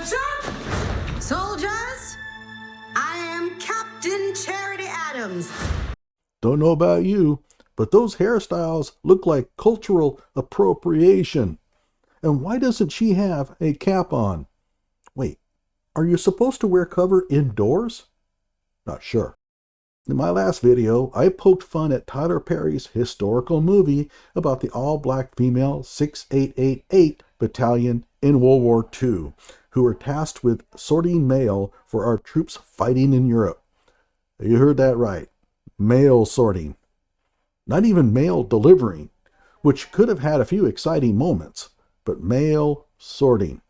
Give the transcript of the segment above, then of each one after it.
Attention! Soldiers, I am Captain Charity Adams. Don't know about you, but those hairstyles look like cultural appropriation. And why doesn't she have a cap on? Wait, are you supposed to wear cover indoors? Not sure. In my last video, I poked fun at Tyler Perry's historical movie about the all-black female 6888 battalion in World War II, who were tasked with sorting mail for our troops fighting in Europe. You heard that right. Mail sorting. Not even mail delivering, which could have had a few exciting moments, but mail sorting.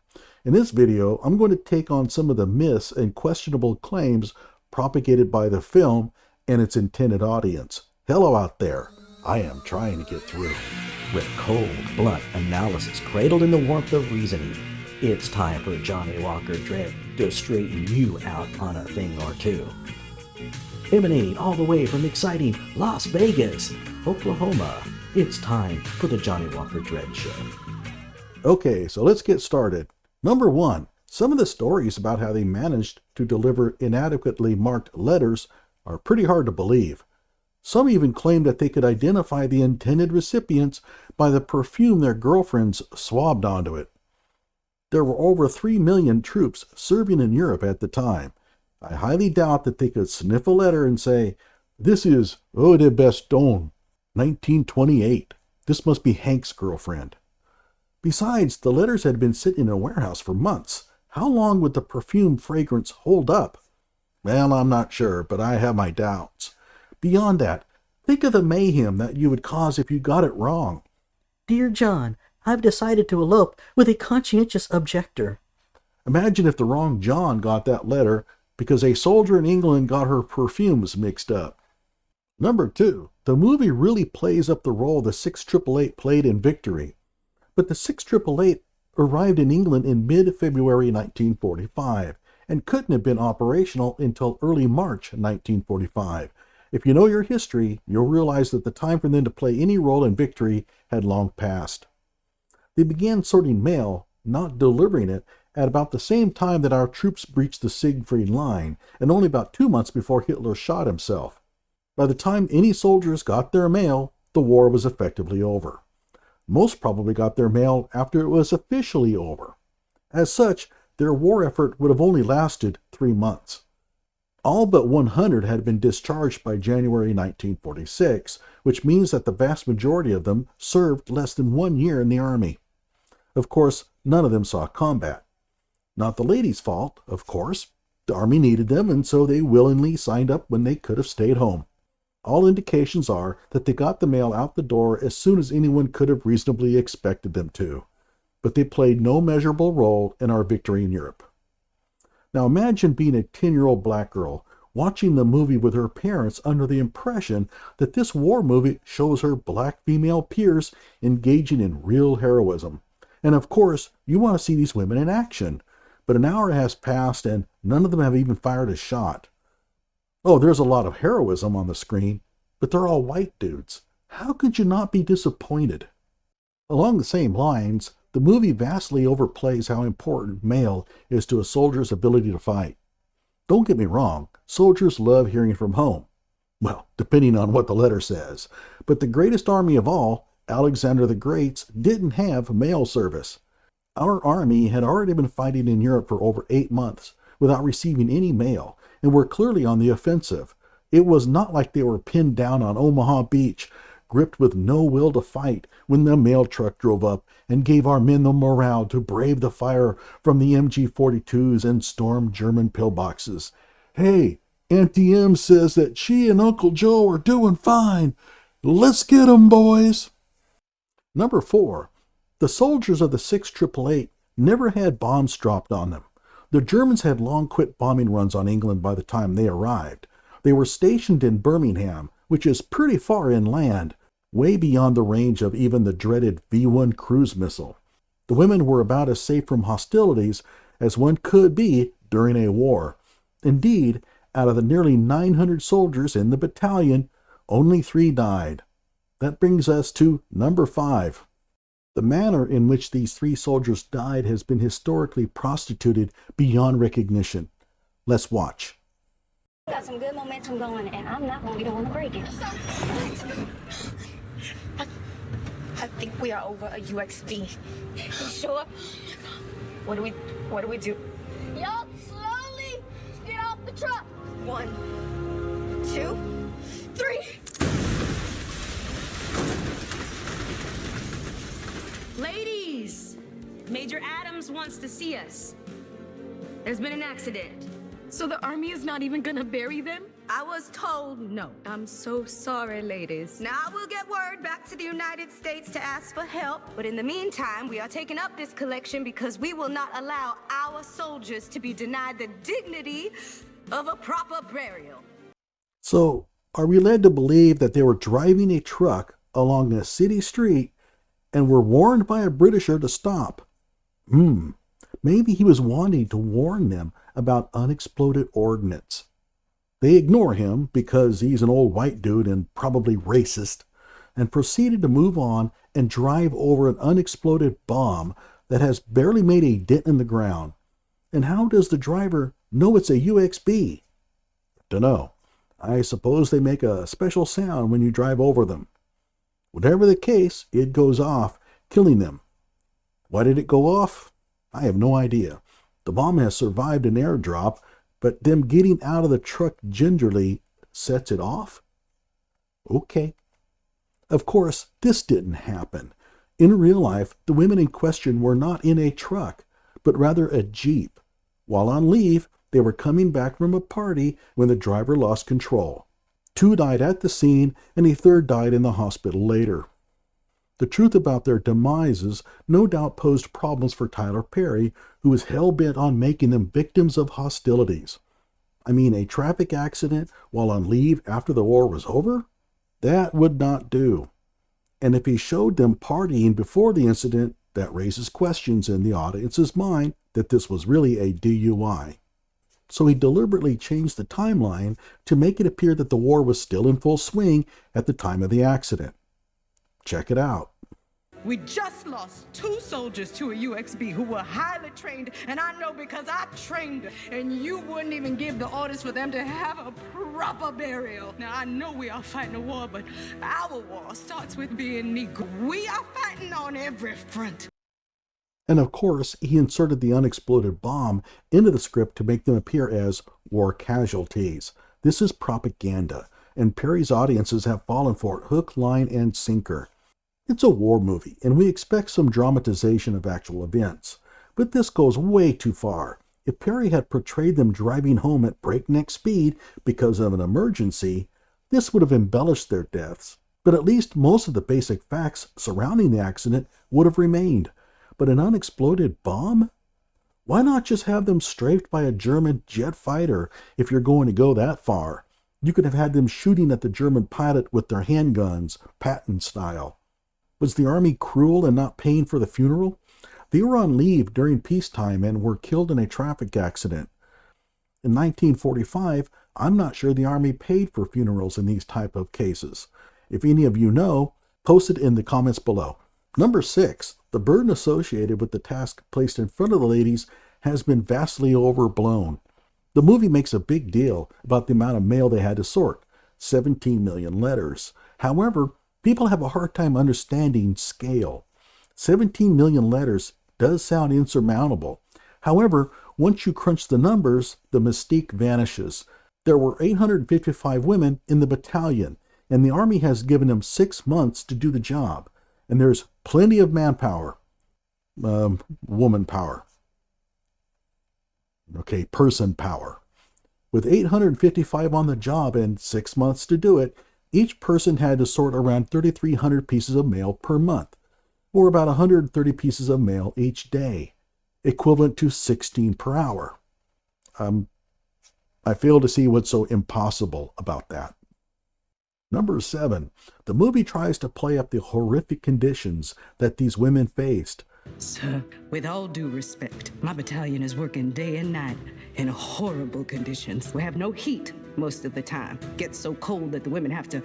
In this video, I'm going to take on some of the myths and questionable claims propagated by the film and its intended audience. Hello out there. I am trying to get through. With cold, blunt analysis cradled in the warmth of reasoning, it's time for Johnny Walker Dread to straighten you out on a thing or two. Emanating all the way from exciting Las Vegas, Oklahoma, it's time for the Johnny Walker Dread Show. Okay, so let's get started. Number 1, some of the stories about how they managed to deliver inadequately marked letters are pretty hard to believe. Some even claim that they could identify the intended recipients by the perfume their girlfriends swabbed onto it. There were over 3 million troops serving in Europe at the time. I highly doubt that they could sniff a letter and say, "This is Eau de Bastogne, 1928. This must be Hank's girlfriend." Besides, the letters had been sitting in a warehouse for months. How long would the perfume fragrance hold up? Well, I'm not sure, but I have my doubts. Beyond that, think of the mayhem that you would cause if you got it wrong. Dear John, I've decided to elope with a conscientious objector. Imagine if the wrong John got that letter because a soldier in England got her perfumes mixed up. Number 2, the movie really plays up the role the 6888 played in victory. But the 6888 arrived in England in mid-February 1945 and couldn't have been operational until early March 1945. If you know your history, you'll realize that the time for them to play any role in victory had long passed. They began sorting mail, not delivering it, at about the same time that our troops breached the Siegfried Line, and only about 2 months before Hitler shot himself. By the time any soldiers got their mail, the war was effectively over. Most probably got their mail after it was officially over. As such, their war effort would have only lasted 3 months. All but 100 had been discharged by January 1946, which means that the vast majority of them served less than 1 year in the Army. Of course, none of them saw combat. Not the ladies' fault, of course. The Army needed them, and so they willingly signed up when they could have stayed home. All indications are that they got the mail out the door as soon as anyone could have reasonably expected them to. But they played no measurable role in our victory in Europe. Now imagine being a 10-year-old black girl watching the movie with her parents under the impression that this war movie shows her black female peers engaging in real heroism. And of course, you want to see these women in action. But an hour has passed and none of them have even fired a shot. Oh, there's a lot of heroism on the screen, but they're all white dudes. How could you not be disappointed? Along the same lines, the movie vastly overplays how important mail is to a soldier's ability to fight. Don't get me wrong, soldiers love hearing from home. Well, depending on what the letter says. But the greatest army of all, Alexander the Great's, didn't have mail service. Our army had already been fighting in Europe for over 8 months without receiving any mail, and were clearly on the offensive. It was not like they were pinned down on Omaha Beach, gripped with no will to fight when the mail truck drove up and gave our men the morale to brave the fire from the MG-42s and storm German pillboxes. Hey, Auntie M says that she and Uncle Joe are doing fine. Let's get 'em, boys. Number 4, the soldiers of the 6888 never had bombs dropped on them. The Germans had long quit bombing runs on England by the time they arrived. They were stationed in Birmingham, which is pretty far inland, way beyond the range of even the dreaded V-1 cruise missile. The women were about as safe from hostilities as one could be during a war. Indeed, out of the nearly 900 soldiers in the battalion, only 3 died. That brings us to number 5. The manner in which these 3 soldiers died has been historically prostituted beyond recognition. Let's watch. Got some good momentum going, and I'm not going to want to break it. I think we are over a UXB. You sure? What do we do? Y'all slowly get off the truck. 1, 2, 3. Ladies, Major Adams wants to see us. There's been an accident. So the army is not even gonna bury them? I was told no. I'm so sorry, ladies. Now I will get word back to the United States to ask for help, but in the meantime, we are taking up this collection because we will not allow our soldiers to be denied the dignity of a proper burial. So, are we led to believe that they were driving a truck along a city street and were warned by a Britisher to stop? Maybe he was wanting to warn them about unexploded ordnance. They ignore him because he's an old white dude and probably racist, and proceeded to move on and drive over an unexploded bomb that has barely made a dent in the ground. And how does the driver know it's a UXB? Dunno. I suppose they make a special sound when you drive over them. Whatever the case, it goes off, killing them. Why did it go off? I have no idea. The bomb has survived an airdrop, but them getting out of the truck gingerly sets it off? Okay. Of course, this didn't happen. In real life, the women in question were not in a truck, but rather a Jeep. While on leave, they were coming back from a party when the driver lost control. 2 died at the scene, and a 3rd died in the hospital later. The truth about their demises no doubt posed problems for Tyler Perry, who was hell-bent on making them victims of hostilities. I mean, a traffic accident while on leave after the war was over? That would not do. And if he showed them partying before the incident, that raises questions in the audience's mind that this was really a DUI. So he deliberately changed the timeline to make it appear that the war was still in full swing at the time of the accident. Check it out. We just lost 2 soldiers to a UXB who were highly trained, and I know because I trained them, and you wouldn't even give the orders for them to have a proper burial. Now, I know we are fighting a war, but our war starts with being Negro. We are fighting on every front. And of course, he inserted the unexploded bomb into the script to make them appear as war casualties. This is propaganda, and Perry's audiences have fallen for it hook, line, and sinker. It's a war movie, and we expect some dramatization of actual events. But this goes way too far. If Perry had portrayed them driving home at breakneck speed because of an emergency, this would have embellished their deaths. But at least most of the basic facts surrounding the accident would have remained. But an unexploded bomb? Why not just have them strafed by a German jet fighter if you're going to go that far? You could have had them shooting at the German pilot with their handguns, Patton style. Was the army cruel and not paying for the funeral? They were on leave during peacetime and were killed in a traffic accident. In 1945, I'm not sure the army paid for funerals in these type of cases. If any of you know, post it in the comments below. Number 6, the burden associated with the task placed in front of the ladies has been vastly overblown. The movie makes a big deal about the amount of mail they had to sort, 17 million letters. However, people have a hard time understanding scale. 17 million letters does sound insurmountable. However, once you crunch the numbers, the mystique vanishes. There were 855 women in the battalion, and the Army has given them 6 months to do the job. And there's plenty of manpower. Woman power. Okay, person power. With 855 on the job and 6 months to do it, each person had to sort around 3,300 pieces of mail per month, or about 130 pieces of mail each day, equivalent to 16 per hour. I fail to see what's so impossible about that. Number 7, the movie tries to play up the horrific conditions that these women faced. Sir, with all due respect, my battalion is working day and night in horrible conditions. We have no heat, most of the time. Gets so cold that the women have to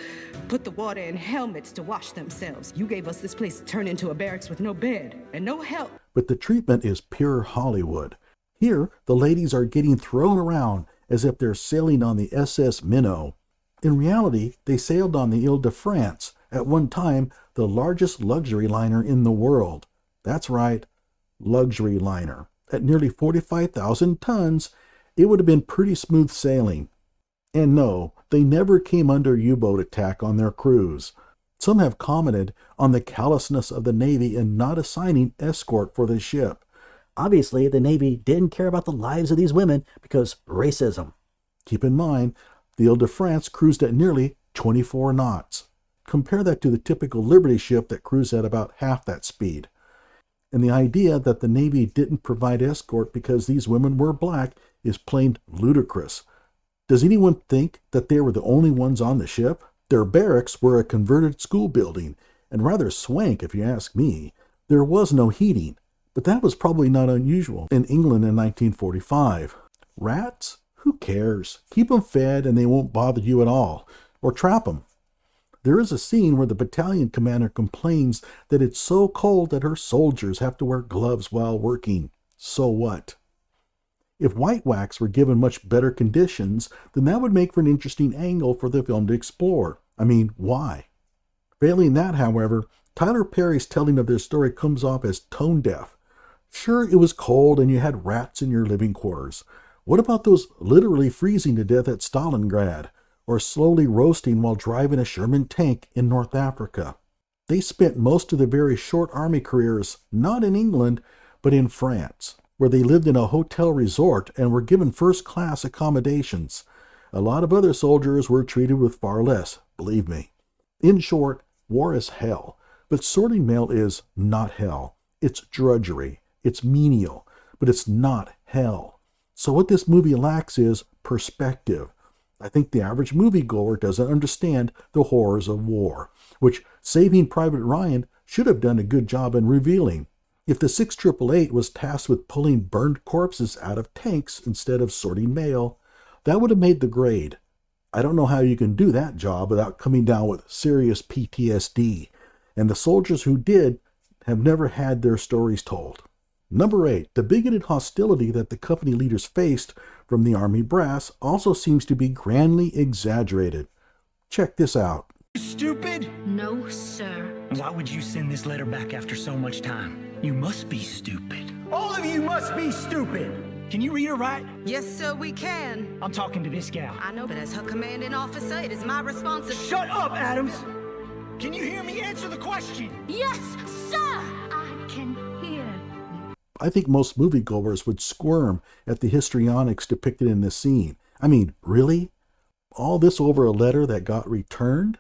put the water in helmets to wash themselves. You gave us this place to turn into a barracks with no bed and no help. But the treatment is pure Hollywood. Here, the ladies are getting thrown around as if they're sailing on the SS Minnow. In reality, they sailed on the Ile-de-France, at one time the largest luxury liner in the world. That's right, luxury liner. At nearly 45,000 tons, it would have been pretty smooth sailing. And no, they never came under U-boat attack on their cruise. Some have commented on the callousness of the Navy in not assigning escort for the ship. Obviously, the Navy didn't care about the lives of these women because racism. Keep in mind, the Ile-de-France cruised at nearly 24 knots. Compare that to the typical Liberty ship that cruised at about half that speed. And the idea that the Navy didn't provide escort because these women were black is plain ludicrous. Does anyone think that they were the only ones on the ship? Their barracks were a converted school building, and rather swank if you ask me. There was no heating, but that was probably not unusual in England in 1945. Rats? Who cares? Keep them fed and they won't bother you at all. Or trap them. There is a scene where the battalion commander complains that it's so cold that her soldiers have to wear gloves while working. So what? If white wax were given much better conditions, then that would make for an interesting angle for the film to explore. I mean, why? Failing that, however, Tyler Perry's telling of their story comes off as tone deaf. Sure, it was cold and you had rats in your living quarters. What about those literally freezing to death at Stalingrad, or slowly roasting while driving a Sherman tank in North Africa? They spent most of their very short army careers not in England, but in France, where they lived in a hotel resort and were given first-class accommodations. A lot of other soldiers were treated with far less, believe me. In short, war is hell, but sorting mail is not hell. It's drudgery, it's menial, but it's not hell. So what this movie lacks is perspective. I think the average moviegoer doesn't understand the horrors of war, which Saving Private Ryan should have done a good job in revealing. If the 6888 was tasked with pulling burned corpses out of tanks instead of sorting mail, that would have made the grade. I don't know how you can do that job without coming down with serious PTSD, and the soldiers who did have never had their stories told. Number 8, the bigoted hostility that the company leaders faced from the Army brass also seems to be grandly exaggerated. Check this out. Stupid? No, sir. Why would you send this letter back after so much time? You must be stupid. All of you must be stupid. Can you read or write? Yes, sir, we can. I'm talking to this gal. I know, but as her commanding officer, it is my responsibility. Shut up, Adams! Can you hear me? Answer the question. Yes, sir! I can hear. I think most moviegoers would squirm at the histrionics depicted in this scene. I mean, really? All this over a letter that got returned?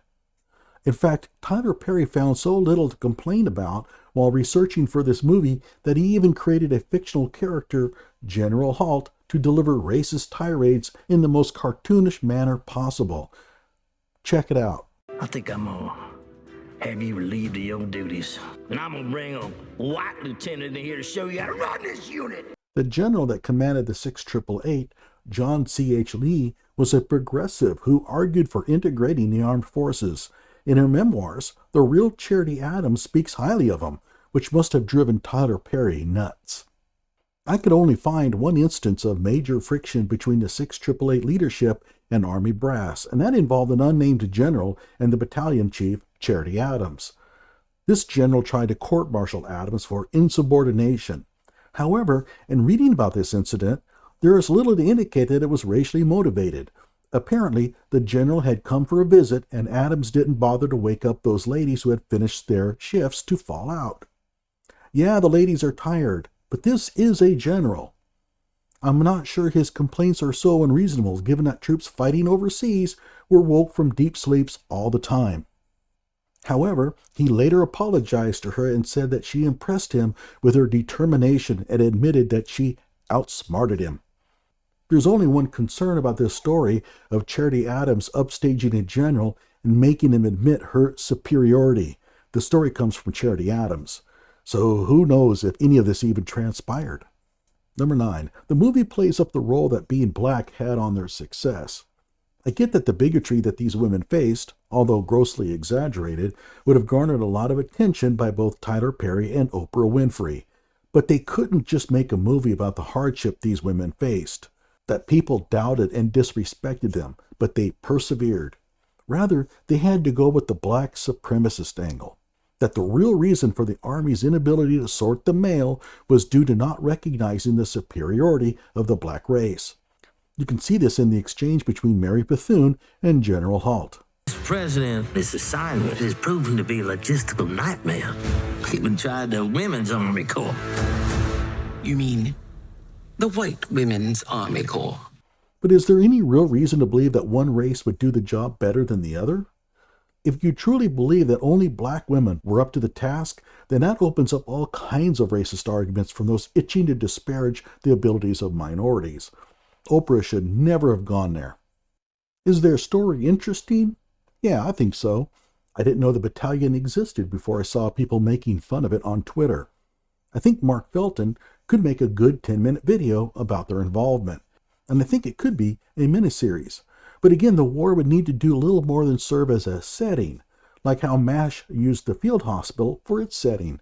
In fact, Tyler Perry found so little to complain about while researching for this movie that he even created a fictional character, General Halt, to deliver racist tirades in the most cartoonish manner possible. Check it out. I think I'm gonna have you relieved of your duties. And I'm gonna bring a white lieutenant in here to show you how to run this unit. The general that commanded the 6888, John C.H. Lee, was a progressive who argued for integrating the armed forces. In her memoirs, the real Charity Adams speaks highly of him, which must have driven Tyler Perry nuts. I could only find one instance of major friction between the 6888 leadership and Army brass, and that involved an unnamed general and the battalion chief, Charity Adams. This general tried to court-martial Adams for insubordination. However, in reading about this incident, there is little to indicate that it was racially motivated. Apparently, the general had come for a visit, and Adams didn't bother to wake up those ladies who had finished their shifts to fall out. Yeah, the ladies are tired, but this is a general. I'm not sure his complaints are so unreasonable, given that troops fighting overseas were woke from deep sleeps all the time. However, he later apologized to her and said that she impressed him with her determination and admitted that she outsmarted him. There's only one concern about this story of Charity Adams upstaging a general and making him admit her superiority. The story comes from Charity Adams, so who knows if any of this even transpired. Number 9, the movie plays up the role that being black had on their success. I get that the bigotry that these women faced, although grossly exaggerated, would have garnered a lot of attention by both Tyler Perry and Oprah Winfrey. But they couldn't just make a movie about the hardship these women faced, that people doubted and disrespected them, but they persevered. Rather, they had to go with the black supremacist angle, that the real reason for the Army's inability to sort the mail was due to not recognizing the superiority of the black race. You can see this in the exchange between Mary Bethune and General Halt. Mr. President, this assignment has proven to be a logistical nightmare. Even tried the Women's Army Corps. You mean the White Women's Army Corps? But is there any real reason to believe that one race would do the job better than the other? If you truly believe that only black women were up to the task, then that opens up all kinds of racist arguments from those itching to disparage the abilities of minorities. Oprah should never have gone there. Is their story interesting? Yeah, I think so. I didn't know the battalion existed before I saw people making fun of it on Twitter. I think Mark Felton could make a good 10-minute video about their involvement. And I think it could be a miniseries. But again, the war would need to do a little more than serve as a setting, like how MASH used the field hospital for its setting.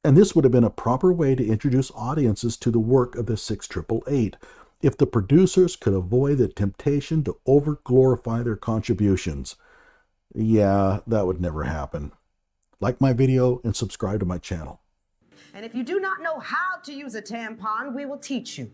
And this would have been a proper way to introduce audiences to the work of the 6888, if the producers could avoid the temptation to over-glorify their contributions. Yeah, that would never happen. Like my video and subscribe to my channel. And if you do not know how to use a tampon, we will teach you.